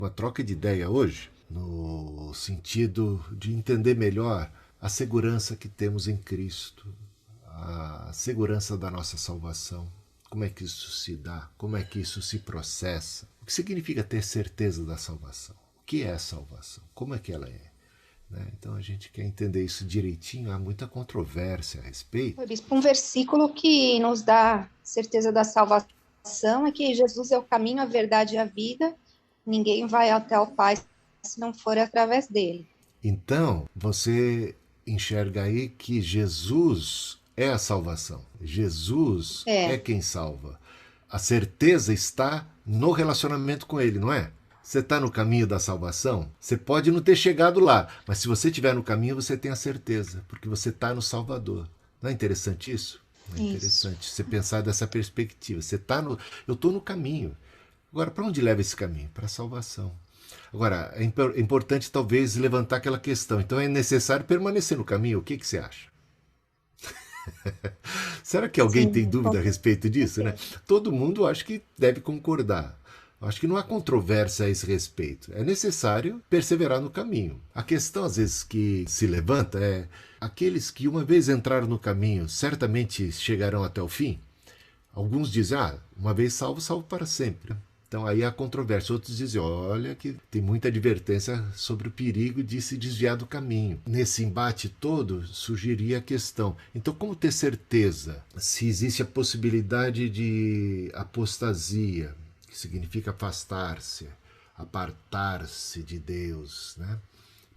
uma troca de ideia hoje, no sentido de entender melhor a segurança que temos em Cristo, a segurança da nossa salvação. Como é que isso se dá? Como é que isso se processa? O que significa ter certeza da salvação? O que é a salvação? Como é que ela é? Né? Então a gente quer entender isso direitinho, há muita controvérsia a respeito. Bispo, um versículo que nos dá certeza da salvação é que Jesus é o caminho, a verdade e a vida. Ninguém vai até o Pai se não for através dele. Então, você enxerga aí que Jesus é a salvação. Jesus é É, quem salva. A certeza está no relacionamento com Ele, não é? Você está no caminho da salvação? Você pode não ter chegado lá, mas se você estiver no caminho, você tem a certeza, porque você está no Salvador. Não é interessante isso? É isso. interessante você pensar dessa perspectiva. Você está no. Eu estou no caminho. Agora, para onde leva esse caminho? Para a salvação. Agora, é importante talvez levantar aquela questão. Então é necessário permanecer no caminho? O que, que você acha? Será que alguém tem Sim, com dúvida a respeito disso, né? certeza. Todo mundo acho que deve concordar. Acho que não há controvérsia a esse respeito. É necessário perseverar no caminho. A questão, às vezes, que se levanta é aqueles que, uma vez entraram no caminho, certamente chegarão até o fim. Alguns dizem, uma vez salvo, salvo para sempre. Então aí há controvérsia. Outros dizem, olha que tem muita advertência sobre o perigo de se desviar do caminho. Nesse embate todo surgiria a questão, então como ter certeza se existe a possibilidade de apostasia, que significa afastar-se, apartar-se de Deus, né?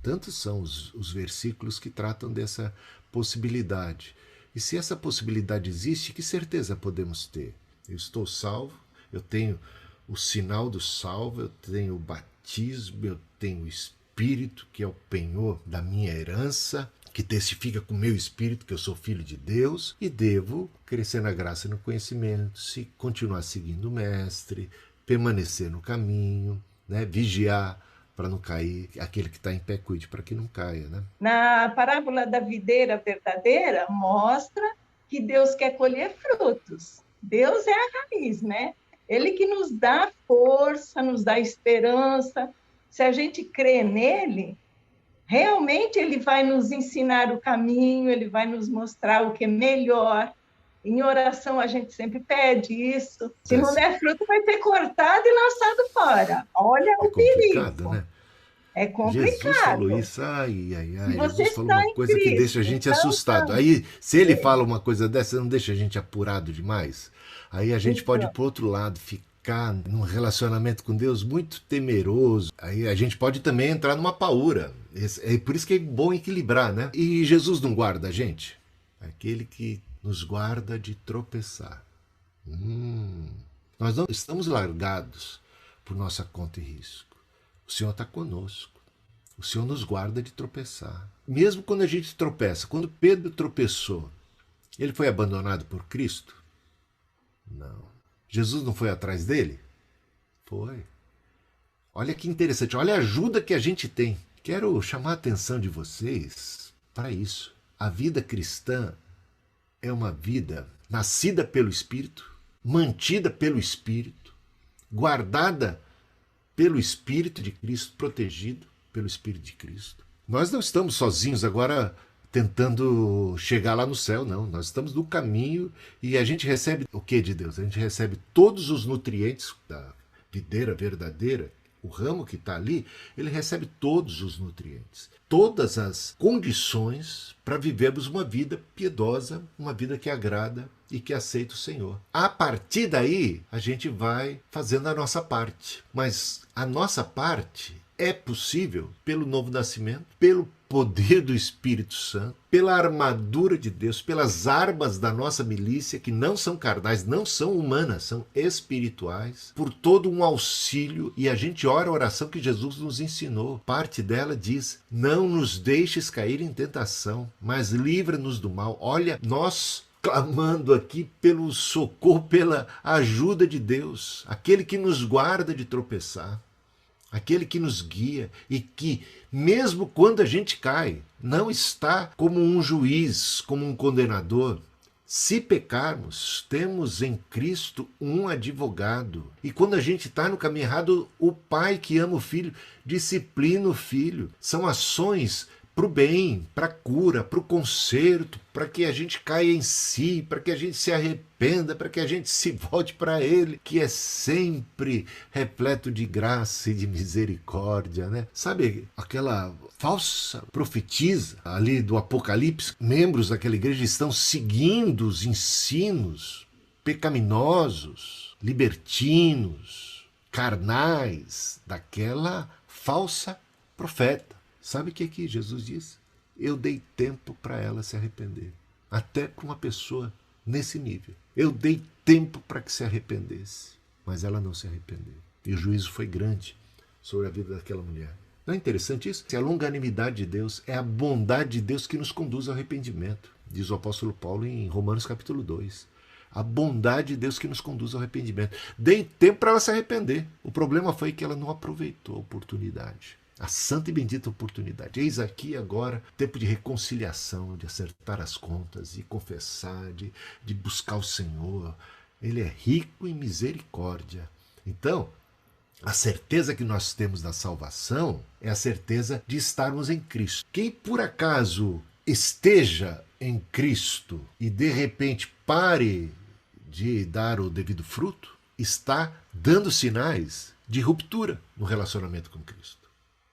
Tantos são os versículos que tratam dessa possibilidade. E se essa possibilidade existe, que certeza podemos ter? Eu estou salvo, eu tenho o sinal do salvo, eu tenho o batismo, eu tenho o Espírito, que é o penhor da minha herança, que testifica com o meu espírito que eu sou filho de Deus, e devo crescer na graça e no conhecimento, se continuar seguindo o Mestre, permanecer no caminho, né, vigiar para não cair, aquele que está em pé cuide para que não caia, né? Na parábola da videira verdadeira, mostra que Deus quer colher frutos. Deus é a raiz, né? Ele que nos dá força, nos dá esperança. Se a gente crê nele, realmente ele vai nos ensinar o caminho, ele vai nos mostrar o que é melhor. Em oração, a gente sempre pede isso. Se não der fruto, vai ser cortado e lançado fora. Olha É o complicado, perigo. né? É Jesus falou complicado. isso, ai, ai, Se ai. você Jesus falou está uma em coisa que deixa a Cristo, gente então, assustado. Aí, se ele fala uma coisa dessa, não deixa a gente apurado demais. Aí a gente pode ir então, pro outro lado, ficar num relacionamento com Deus muito temeroso. Aí a gente pode também entrar numa paura. É por isso que é bom equilibrar, né? E Jesus não guarda a gente? Aquele que nos guarda de tropeçar. Nós não estamos largados por nossa conta e risco. O Senhor está conosco. O Senhor nos guarda de tropeçar. Mesmo quando a gente tropeça, quando Pedro tropeçou, ele foi abandonado por Cristo? Não. Jesus não foi atrás dele? Foi. Olha que interessante, olha a ajuda que a gente tem. Quero chamar a atenção de vocês para isso. A vida cristã é uma vida nascida pelo Espírito, mantida pelo Espírito, guardada pelo Espírito de Cristo, protegido pelo Espírito de Cristo. Nós não estamos sozinhos agora tentando chegar lá no céu, não. Nós estamos no caminho e a gente recebe o que de Deus? A gente recebe todos os nutrientes da videira verdadeira, o ramo que está ali, ele recebe todos os nutrientes, todas as condições para vivermos uma vida piedosa, uma vida que agrada e que aceita o Senhor. A partir daí, a gente vai fazendo a nossa parte. Mas a nossa parte é possível pelo novo nascimento, pelo poder do Espírito Santo, pela armadura de Deus, pelas armas da nossa milícia, que não são carnais, não são humanas, são espirituais, por todo um auxílio. E a gente ora a oração que Jesus nos ensinou. Parte dela diz: não nos deixes cair em tentação, mas livra-nos do mal. Olha, nós clamando aqui pelo socorro, pela ajuda de Deus, aquele que nos guarda de tropeçar, aquele que nos guia e que, mesmo quando a gente cai, não está como um juiz, como um condenador, Se pecarmos, temos em Cristo um advogado. E quando a gente está no caminho errado, o pai que ama o filho disciplina o filho. São ações para o bem, para a cura, para o conserto, para que a gente caia em si, para que a gente se arrependa, para que a gente se volte para Ele, que é sempre repleto de graça e de misericórdia, né? Sabe aquela falsa profetisa ali do Apocalipse? Membros daquela igreja estão seguindo os ensinos pecaminosos, libertinos, carnais daquela falsa profeta. Sabe o que Jesus disse? Eu dei tempo para ela se arrepender. Até para uma pessoa nesse nível. Eu dei tempo para que se arrependesse. Mas ela não se arrependeu. E o juízo foi grande sobre a vida daquela mulher. Não é interessante isso? A longanimidade de Deus é a bondade de Deus que nos conduz ao arrependimento. Diz o apóstolo Paulo em Romanos capítulo 2. A bondade de Deus que nos conduz ao arrependimento. Dei tempo para ela se arrepender. O problema foi que ela não aproveitou a oportunidade. A santa e bendita oportunidade. Eis aqui agora tempo de reconciliação, de acertar as contas, de confessar, de buscar o Senhor. Ele é rico em misericórdia. Então, a certeza que nós temos da salvação é a certeza de estarmos em Cristo. Quem por acaso esteja em Cristo e de repente pare de dar o devido fruto, está dando sinais de ruptura no relacionamento com Cristo.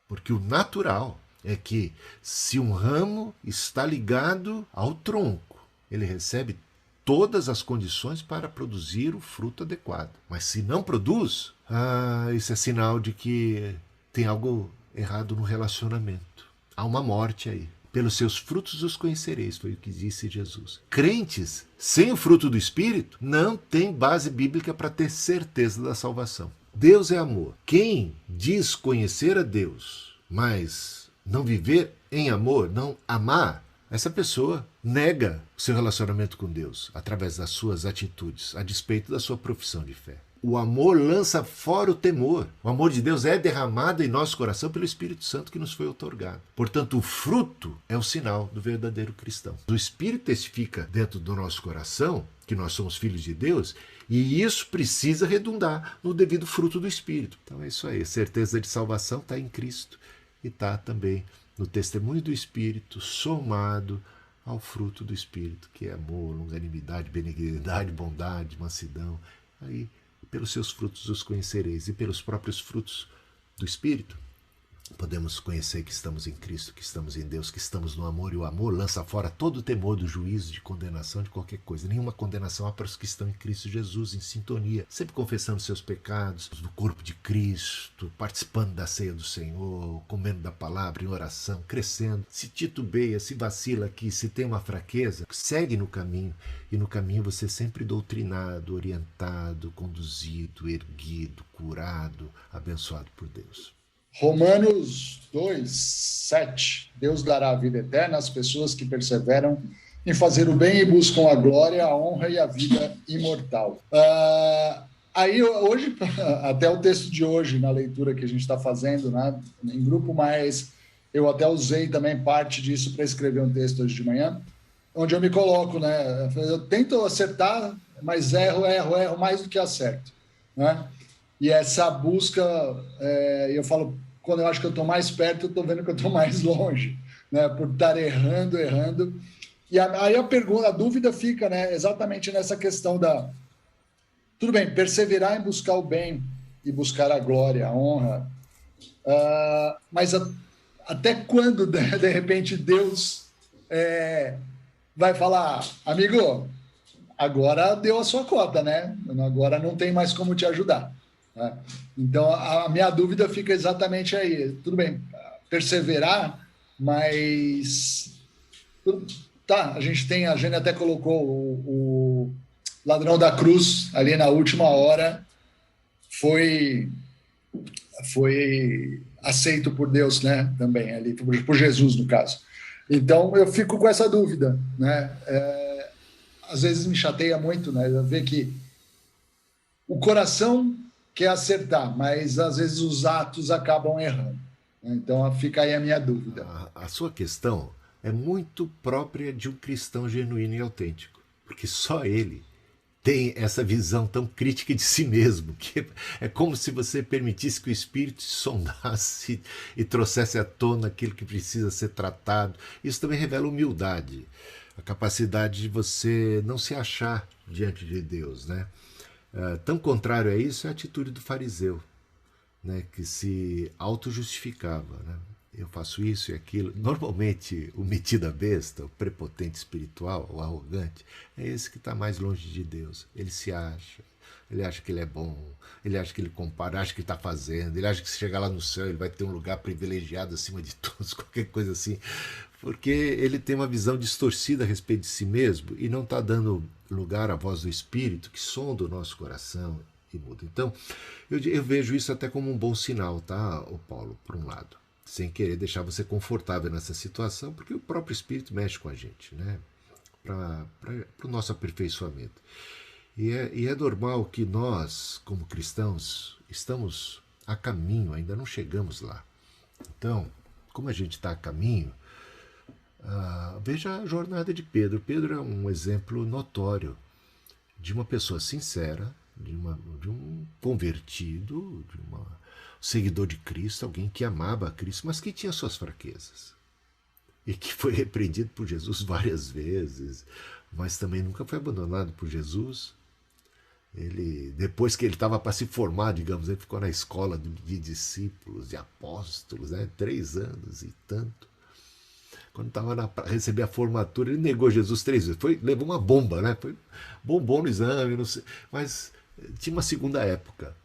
Porque o natural é que se um ramo está ligado ao tronco, ele recebe todas as condições para produzir o fruto adequado. Mas se não produz, isso é sinal de que tem algo errado no relacionamento. Há uma morte aí. Pelos seus frutos os conhecereis, foi o que disse Jesus. Crentes sem o fruto do Espírito não tem base bíblica para ter certeza da salvação. Deus é amor. Quem diz conhecer a Deus, mas não viver em amor, não amar, essa pessoa nega o seu relacionamento com Deus através das suas atitudes, a despeito da sua profissão de fé. O amor lança fora o temor. O amor de Deus é derramado em nosso coração pelo Espírito Santo que nos foi outorgado. Portanto, o fruto é o sinal do verdadeiro cristão. O Espírito testifica dentro do nosso coração que nós somos filhos de Deus, e isso precisa redundar no devido fruto do Espírito. Então é isso aí. A certeza de salvação está em Cristo e está também no testemunho do Espírito somado ao fruto do Espírito, que é amor, longanimidade, benignidade, bondade, mansidão. Aí, pelos seus frutos os conhecereis, e pelos próprios frutos do Espírito podemos conhecer que estamos em Cristo, que estamos em Deus, que estamos no amor, e o amor lança fora todo o temor do juízo, de condenação, de qualquer coisa. Nenhuma condenação há para os que estão em Cristo Jesus, em sintonia, sempre confessando seus pecados, do corpo de Cristo, participando da ceia do Senhor, comendo da palavra, em oração, crescendo. Se titubeia, se vacila aqui, se tem uma fraqueza, segue no caminho, e no caminho você é sempre doutrinado, orientado, conduzido, erguido, curado, abençoado por Deus. Romanos 2:7. Deus dará a vida eterna às pessoas que perseveram em fazer o bem e buscam a glória, a honra e a vida imortal. Aí hoje, até o texto de hoje, na leitura que a gente está fazendo, né, em grupo, mas eu até usei também parte disso para escrever um texto hoje de manhã, onde eu me coloco, né? Eu tento acertar, mas erro mais do que acerto, né? E essa busca, eu falo, quando eu acho que eu estou mais perto, eu estou vendo que eu estou mais longe, né? Por estar errando. E aí a dúvida fica, né, exatamente nessa questão da... Tudo bem, perseverar em buscar o bem e buscar a glória, a honra, mas até quando, de repente, Deus vai falar, amigo, agora deu a sua cota, né? Agora não tem mais como te ajudar. Então, a minha dúvida fica exatamente aí. Tudo bem, perseverar, mas... Tá, a Jane até colocou o ladrão da cruz ali na última hora, foi aceito por Deus, né? Também, ali, por Jesus, no caso. Então, eu fico com essa dúvida, né? Às vezes me chateia muito, né? Ver que o coração quer acertar, mas às vezes os atos acabam errando. Então fica aí a minha dúvida. A sua questão é muito própria de um cristão genuíno e autêntico. porque só ele tem essa visão tão crítica de si mesmo, que é como se você permitisse que o Espírito te sondasse e trouxesse à tona aquilo que precisa ser tratado. Isso também revela humildade, a capacidade de você não se achar diante de Deus, né? Tão contrário a isso é a atitude do fariseu, né, que se auto-justificava, né? Eu faço isso e aquilo. Normalmente, o metido a besta, o prepotente espiritual, o arrogante, é esse que está mais longe de Deus. Ele se acha, ele acha que ele é bom, ele acha que ele compara, acha que ele está fazendo, ele acha que se chegar lá no céu ele vai ter um lugar privilegiado acima de todos, qualquer coisa assim, porque ele tem uma visão distorcida a respeito de si mesmo e não está dando lugar à voz do Espírito que sonda o nosso coração e muda. Então, eu vejo isso até como um bom sinal, tá, Paulo, por um lado, sem querer deixar você confortável nessa situação, porque o próprio Espírito mexe com a gente, né? Para o nosso aperfeiçoamento. E é normal que nós, como cristãos, estamos a caminho, ainda não chegamos lá. Então, como a gente está a caminho, veja a jornada de Pedro. Pedro é um exemplo notório de uma pessoa sincera, de um convertido, de um seguidor de Cristo, alguém que amava a Cristo, mas que tinha suas fraquezas. E que foi repreendido por Jesus várias vezes, mas também nunca foi abandonado por Jesus. Ele, depois que ele estava para se formar, digamos, ele ficou na escola de discípulos, de apóstolos, né? 3 anos e tanto. Quando estava para receber a formatura, ele negou Jesus 3 vezes. Levou uma bomba, né? Foi bombom no exame, não sei, mas tinha uma segunda época.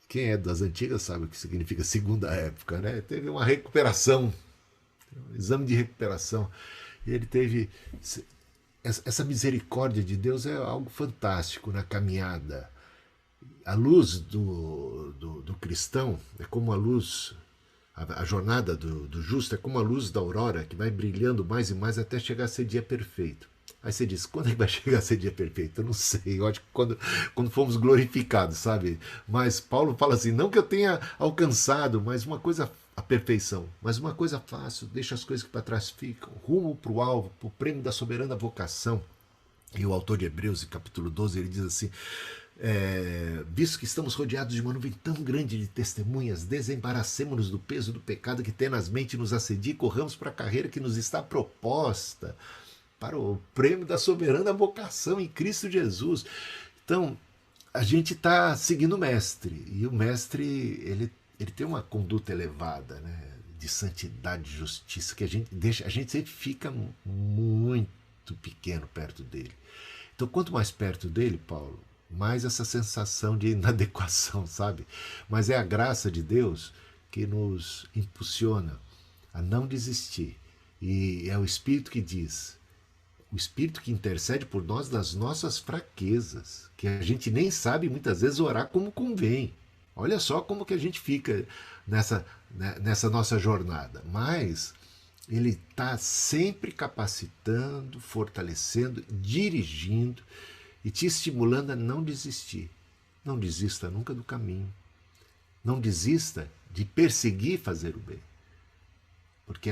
Quem é das antigas sabe o que significa segunda época, né? Teve uma recuperação, um exame de recuperação. E ele teve... Essa misericórdia de Deus é algo fantástico na caminhada. A luz do cristão é como a luz... A jornada do justo é como a luz da aurora, que vai brilhando mais e mais até chegar a ser dia perfeito. Aí você diz, quando é que vai chegar a ser dia perfeito? Eu não sei, eu acho que quando fomos glorificados, sabe? Mas Paulo fala assim, não que eu tenha alcançado, mas uma coisa, a perfeição, mas uma coisa fácil, deixa as coisas que para trás ficam, rumo para o alvo, para o prêmio da soberana vocação. E o autor de Hebreus, capítulo 12, ele diz assim, visto que estamos rodeados de uma nuvem tão grande de testemunhas, desembaracemo-nos do peso do pecado que tenazmente nos assedia e corramos para a carreira que nos está proposta, para o prêmio da soberana vocação em Cristo Jesus. Então, a gente está seguindo o mestre, e o mestre ele tem uma conduta elevada, né, de santidade e justiça, que a gente sempre fica muito pequeno perto dele. Então, quanto mais perto dele, Paulo, mais essa sensação de inadequação, sabe? Mas é a graça de Deus que nos impulsiona a não desistir. E é o Espírito que diz, o Espírito que intercede por nós nas nossas fraquezas, que a gente nem sabe muitas vezes orar como convém. Olha só como que a gente fica nessa nossa jornada. Mas ele está sempre capacitando, fortalecendo, dirigindo e te estimulando a não desistir. Não desista nunca do caminho. Não desista de perseguir fazer o bem. Porque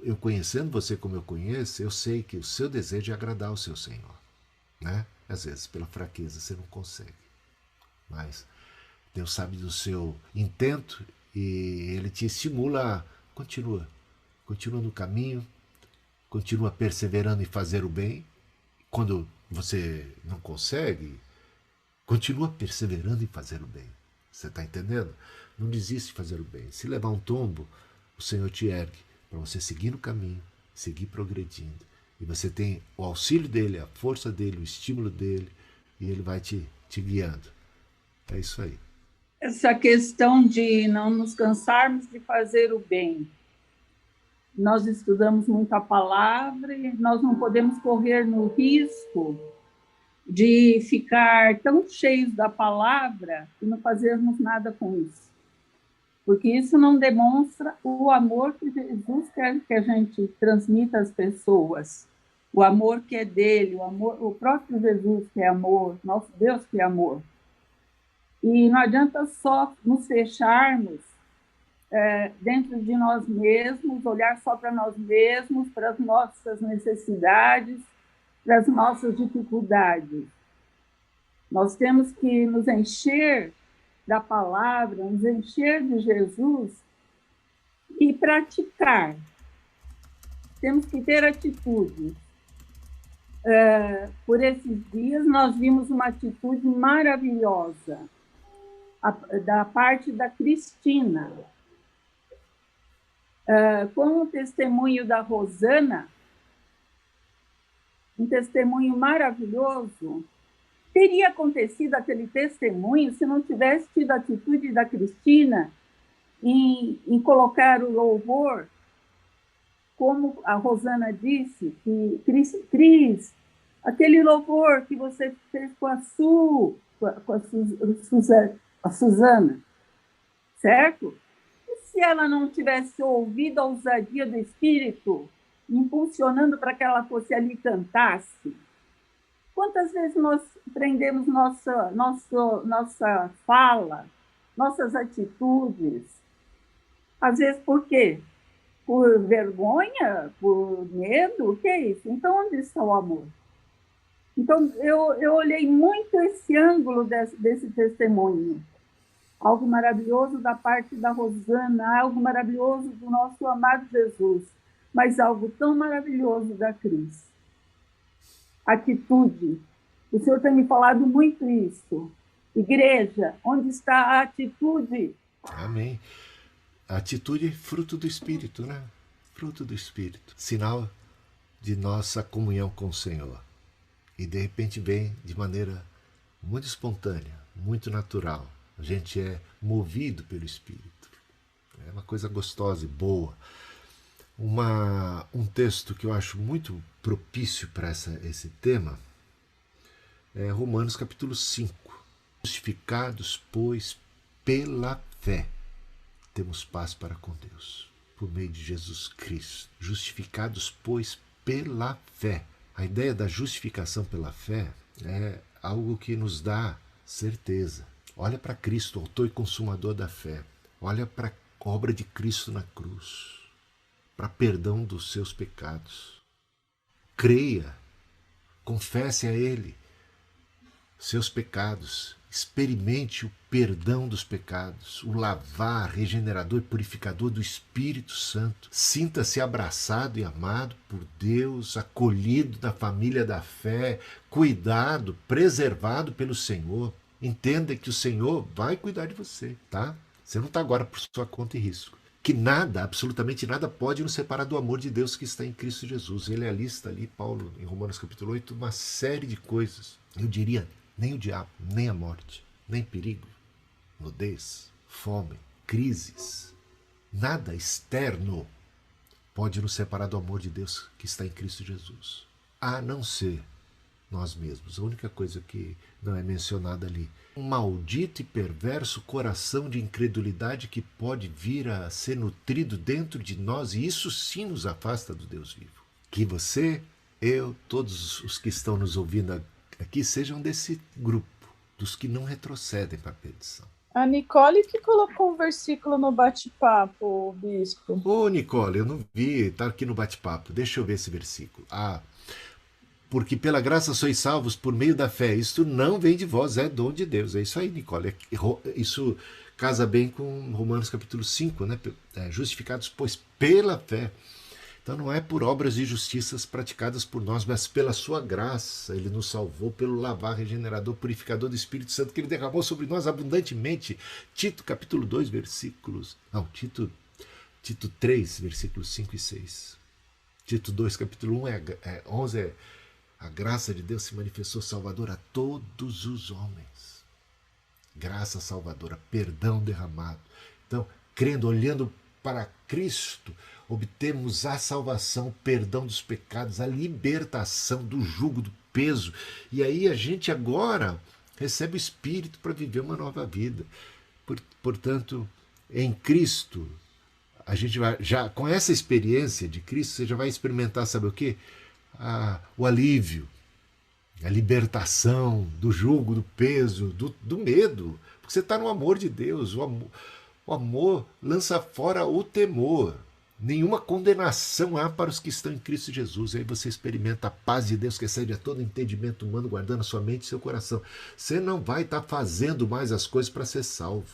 eu conhecendo você como eu conheço, eu sei que o seu desejo é agradar ao seu Senhor, né? Às vezes, pela fraqueza, você não consegue. Mas Deus sabe do seu intento e Ele te estimula a continua no caminho, continua perseverando em fazer o bem. Quando você não consegue, continua perseverando em fazer o bem. Você está entendendo? Não desiste de fazer o bem. Se levar um tombo, o Senhor te ergue para você seguir no caminho, seguir progredindo. E você tem o auxílio dele, a força dele, o estímulo dele, e ele vai te guiando. É isso aí. Essa questão de não nos cansarmos de fazer o bem. Nós estudamos muito a palavra e nós não podemos correr no risco de ficar tão cheios da palavra e não fazermos nada com isso. Porque isso não demonstra o amor que Jesus quer que a gente transmita às pessoas. O amor que é dele, o próprio Jesus que é amor, nosso Deus que é amor. E não adianta só nos fecharmos dentro de nós mesmos, olhar só para nós mesmos, para as nossas necessidades, para as nossas dificuldades. Nós temos que nos encher da palavra, nos encher de Jesus e praticar. Temos que ter atitude. Por esses dias, nós vimos uma atitude maravilhosa da parte da Cristina. Com o testemunho da Rosana, um testemunho maravilhoso. Teria acontecido aquele testemunho se não tivesse tido a atitude da Cristina em colocar o louvor, como a Rosana disse, que Cris, aquele louvor que você fez com a Suzana, certo? E se ela não tivesse ouvido a ousadia do Espírito, impulsionando para que ela fosse ali e cantasse? Quantas vezes nós prendemos nossa fala, nossas atitudes? Às vezes por quê? Por vergonha? Por medo? O que é isso? Então, onde está o amor? Então, eu olhei muito esse ângulo desse testemunho. Algo maravilhoso da parte da Rosana, algo maravilhoso do nosso amado Jesus, mas algo tão maravilhoso da Cris. Atitude. O Senhor tem me falado muito isso. Igreja, onde está a atitude? Amém. A atitude é fruto do Espírito, né? Fruto do Espírito. Sinal de nossa comunhão com o Senhor. E de repente vem de maneira muito espontânea, muito natural. A gente é movido pelo Espírito. É uma coisa gostosa e boa. Um texto que eu acho muito propício para esse tema é Romanos capítulo 5. Justificados, pois, pela fé, temos paz para com Deus, por meio de Jesus Cristo. Justificados, pois, pela fé. A ideia da justificação pela fé é algo que nos dá certeza. Olha para Cristo, autor e consumador da fé. Olha para a obra de Cristo na cruz, para perdão dos seus pecados. Creia, confesse a Ele seus pecados, experimente o perdão dos pecados, o lavar regenerador e purificador do Espírito Santo. Sinta-se abraçado e amado por Deus, acolhido na família da fé, cuidado, preservado pelo Senhor. Entenda que o Senhor vai cuidar de você, tá? Você não está agora por sua conta e risco. Que nada, absolutamente nada, pode nos separar do amor de Deus que está em Cristo Jesus. Ele alista ali, Paulo, em Romanos capítulo 8, uma série de coisas. Eu diria, nem o diabo, nem a morte, nem perigo, nudez, fome, crises, nada externo pode nos separar do amor de Deus que está em Cristo Jesus. A não ser nós mesmos. A única coisa que não é mencionada ali. Um maldito e perverso coração de incredulidade que pode vir a ser nutrido dentro de nós, e isso sim nos afasta do Deus vivo. Que você, eu, todos os que estão nos ouvindo aqui sejam desse grupo, dos que não retrocedem para a perdição. A Nicole que colocou um versículo no bate-papo, bispo. Ô, Nicole, eu não vi, tá aqui no bate-papo. Deixa eu ver esse versículo. Porque pela graça sois salvos por meio da fé. Isto não vem de vós, é dom de Deus. É isso aí, Nicole. Isso casa bem com Romanos capítulo 5, né? Justificados, pois, pela fé. Então não é por obras de justiças praticadas por nós, mas pela sua graça. Ele nos salvou pelo lavar regenerador, purificador do Espírito Santo, que ele derramou sobre nós abundantemente. Tito capítulo 2, versículos... Não, Tito 3, versículos 5 e 6. Tito 2, capítulo 11 é... A graça de Deus se manifestou salvadora a todos os homens. Graça salvadora, perdão derramado. Então, crendo, olhando para Cristo, obtemos a salvação, o perdão dos pecados, a libertação do jugo, do peso. E aí a gente agora recebe o Espírito para viver uma nova vida. Portanto, em Cristo, a gente vai, já com essa experiência de Cristo, você já vai experimentar, sabe o quê? O alívio, a libertação do jugo, do peso, do medo, porque você está no amor de Deus. O amor lança fora o temor. Nenhuma condenação há para os que estão em Cristo Jesus. Aí você experimenta a paz de Deus que excede a todo entendimento humano, guardando a sua mente e seu coração. Você não vai estar fazendo mais as coisas para ser salvo.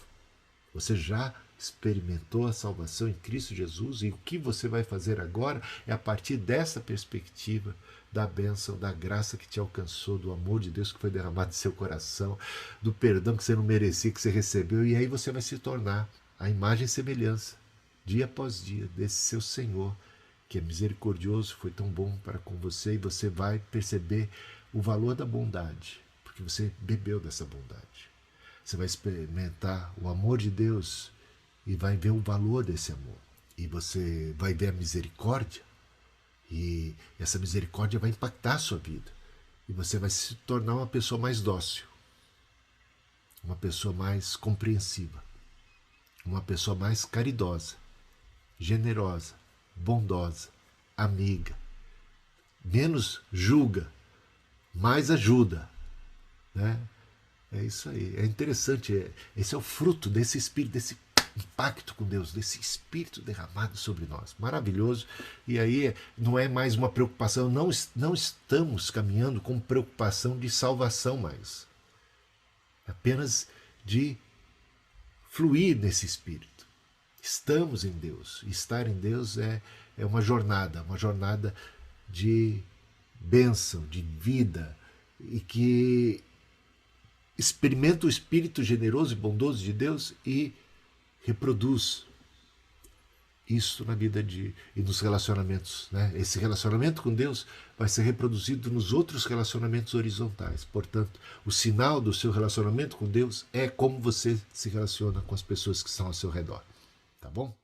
Você já experimentou a salvação em Cristo Jesus, e o que você vai fazer agora é a partir dessa perspectiva da bênção, da graça que te alcançou, do amor de Deus que foi derramado em seu coração, do perdão que você não merecia, que você recebeu, e aí você vai se tornar a imagem e semelhança, dia após dia, desse seu Senhor, que é misericordioso, foi tão bom para com você, e você vai perceber o valor da bondade, porque você bebeu dessa bondade. Você vai experimentar o amor de Deus e vai ver o valor desse amor. E você vai ver a misericórdia, e essa misericórdia vai impactar a sua vida. E você vai se tornar uma pessoa mais dócil, uma pessoa mais compreensiva, uma pessoa mais caridosa, generosa, bondosa, amiga. Menos julga, mais ajuda, né? É isso aí. É interessante. Esse é o fruto desse espírito, desse impacto com Deus, desse espírito derramado sobre nós. Maravilhoso. E aí não é mais uma preocupação, não estamos caminhando com preocupação de salvação mais. Apenas de fluir nesse espírito. Estamos em Deus. Estar em Deus é uma jornada de bênção, de vida, e que experimenta o espírito generoso e bondoso de Deus e reproduz isso na vida e nos relacionamentos, né? Esse relacionamento com Deus vai ser reproduzido nos outros relacionamentos horizontais. Portanto, o sinal do seu relacionamento com Deus é como você se relaciona com as pessoas que estão ao seu redor. Tá bom?